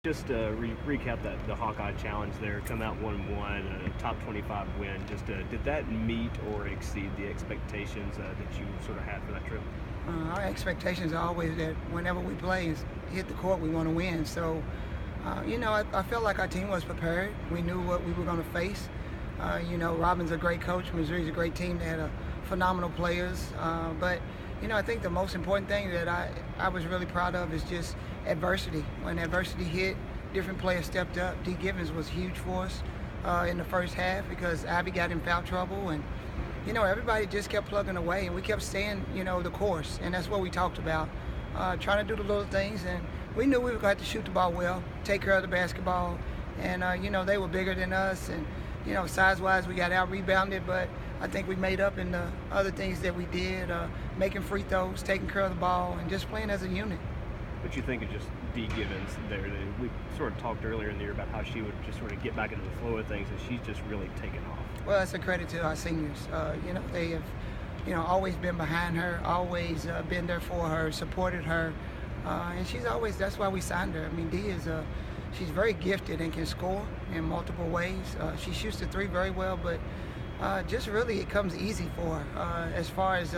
Just recap the Hawkeye Challenge there, come out 1-1, a top 25 win. Did that meet or exceed the expectations that you sort of had for that trip? Our expectations are always that whenever we play and hit the court, we want to win. So, I felt like our team was prepared. We knew what we were going to face. Robin's a great coach. Missouri's a great team. They had phenomenal players. But I think the most important thing that I was really proud of is just adversity. When adversity hit, different players stepped up. D. Givens was huge for us in the first half because Ivy got in foul trouble, and everybody just kept plugging away, and we kept staying the course, and that's what we talked about, trying to do the little things. And we knew we were going to have to shoot the ball well, take care of the basketball, and they were bigger than us, and size-wise we got out-rebounded, but I think we made up in the other things that we did, making free throws, taking care of the ball, and just playing as a unit. What you think of just D. Givens there? We sort of talked earlier in the year about how she would just sort of get back into the flow of things, and she's just really taken off. Well, that's a credit to our seniors. They have, always been behind her, always been there for her, supported her, and that's why we signed her. I mean, D is she's very gifted and can score in multiple ways. She shoots the three very well, but just really it comes easy for her as far as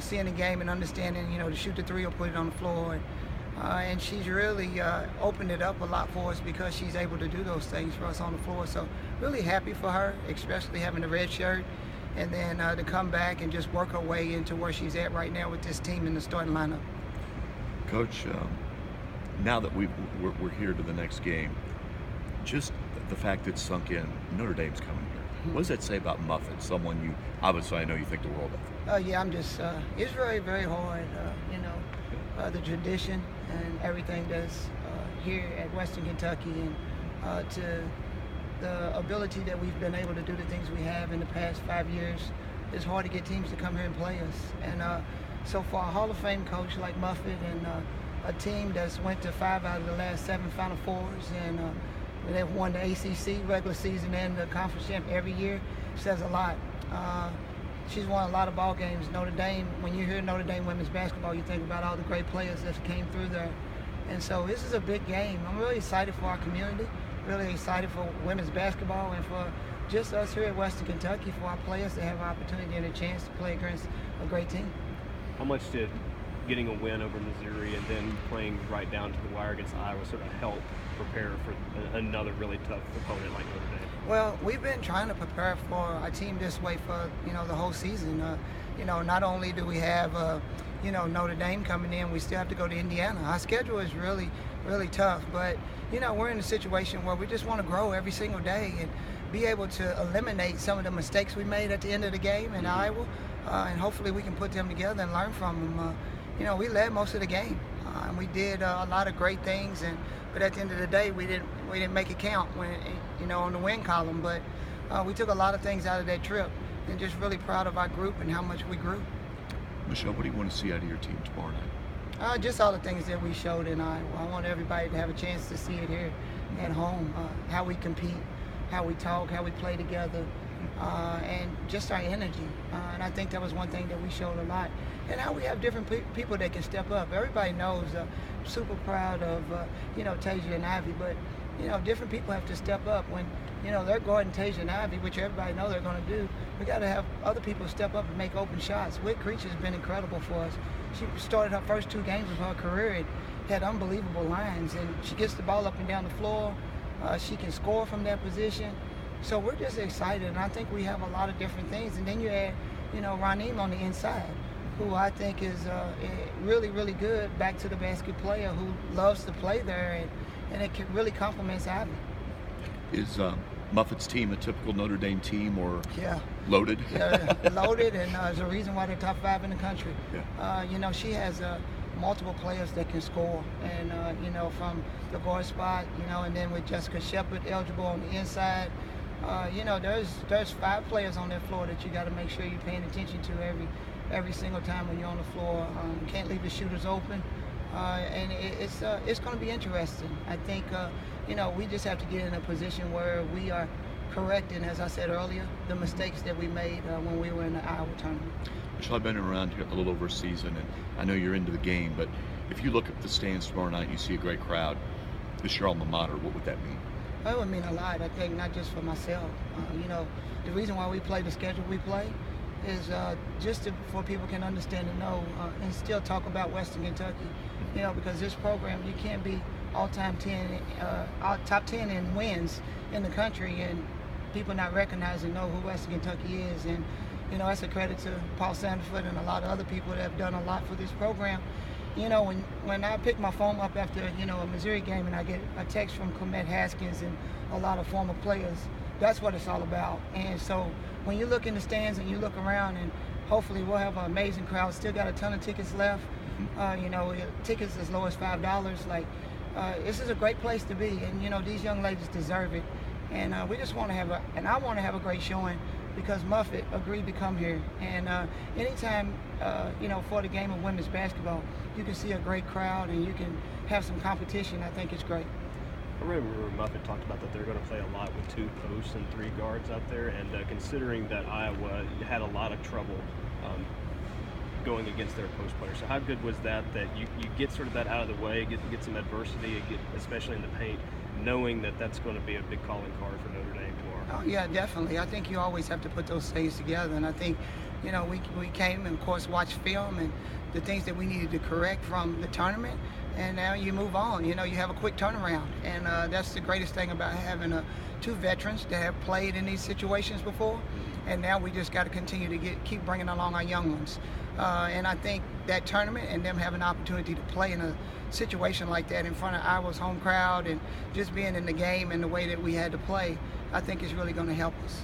seeing the game and understanding to shoot the three or put it on the floor, and she's really opened it up a lot for us because she's able to do those things for us on the floor. So really happy for her, especially having the red shirt, and then to come back and just work her way into where she's at right now with this team in the starting lineup. Coach, now that we're here to the next game, just the fact that it's sunk in, Notre Dame's coming here. What does that say about Muffet? Someone you, obviously I know you think the world of. Yeah, I'm just, it's very, very hard, the tradition and everything that's here at Western Kentucky, and to the ability that we've been able to do the things we have in the past 5 years. It's hard to get teams to come here and play us. And so for a Hall of Fame coach like Muffet, and a team that's went to 5 out of the last 7 Final Fours, and they've won the ACC regular season and the conference champ every year, says a lot. She's won a lot of ball games. Notre Dame, when you hear Notre Dame women's basketball, you think about all the great players that came through there. And so this is a big game. I'm really excited for our community, really excited for women's basketball, and for just us here at Western Kentucky, for our players to have an opportunity and a chance to play against a great team. How much did getting a win over Missouri and then playing right down to the wire against Iowa sort of help prepare for another really tough opponent like Notre Dame? Well, we've been trying to prepare for our team this way for the whole season. Not only do we have Notre Dame coming in, we still have to go to Indiana. Our schedule is really, really tough, but we're in a situation where we just want to grow every single day and be able to eliminate some of the mistakes we made at the end of the game in Iowa, and hopefully we can put them together and learn from them. We led most of the game, and we did a lot of great things, but at the end of the day, we didn't make it count when on the win column. But we took a lot of things out of that trip, and just really proud of our group and how much we grew. Michelle, what do you want to see out of your team tomorrow night? Just all the things that we showed in Iowa. I want everybody to have a chance to see it here at home, how we compete, how we talk, how we play together, and just our energy. And I think that was one thing that we showed a lot. And how we have different people that can step up. Everybody knows, super proud of, Tasia and Ivy, but, different people have to step up. When, they're guarding Tasia and Ivy, which everybody knows they're going to do, we got to have other people step up and make open shots. Whit Creech has been incredible for us. She started her first 2 games of her career and had unbelievable lines, and she gets the ball up and down the floor. She can score from that position. So we're just excited, and I think we have a lot of different things. And then you add, Raneem on the inside, who I think is really, really good back to the basket player who loves to play there, and it really complements Ivy. Is Muffet's team a typical Notre Dame team, or yeah, loaded? Yeah, loaded, and there's a reason why they're top 5 in the country. Yeah. She has multiple players that can score, and from the guard spot, and then with Jessica Shepard eligible on the inside, there's 5 players on that floor that you got to make sure you're paying attention to every single time when you're on the floor. Can't leave the shooters open, and it's going to be interesting. I think we just have to get in a position where we are correcting, as I said earlier, the mistakes that we made when we were in the Iowa tournament. Michelle, I've been around here a little over a season, and I know you're into the game, but if you look at the stands tomorrow night and you see a great crowd, It's your alma mater. What would that mean? That would mean a lot, I think, not just for myself. The reason why we play the schedule we play is for people can understand and know and still talk about Western Kentucky. Because this program, you can't be all-time 10, top 10 in wins in the country, and people not recognize and know who Western Kentucky is. And that's a credit to Paul Sanderford and a lot of other people that have done a lot for this program. When I pick my phone up after a Missouri game and I get a text from Clement Haskins and a lot of former players, that's what it's all about. And so when you look in the stands and you look around, and hopefully we'll have an amazing crowd. Still got a ton of tickets left. Tickets as low as $5. This is a great place to be, and these young ladies deserve it. And we just want to have I want to have a great showing, because Muffet agreed to come here. And anytime, for the game of women's basketball, you can see a great crowd and you can have some competition. I think it's great. I remember Muffet talked about that they're going to play a lot with 2 posts and 3 guards out there, and considering that Iowa had a lot of trouble going against their post players. So how good was that you get sort of that out of the way, get some adversity, especially in the paint, knowing that that's going to be a big calling card for Notre Dame tomorrow? Oh yeah, definitely. I think you always have to put those things together, and I think we came and of course watched film and the things that we needed to correct from the tournament, and now you move on. You have a quick turnaround, and that's the greatest thing about having 2 veterans that have played in these situations before, and now we just got to continue to keep bringing along our young ones. And I think that tournament and them having an opportunity to play in a situation like that in front of Iowa's home crowd and just being in the game and the way that we had to play, I think is really going to help us.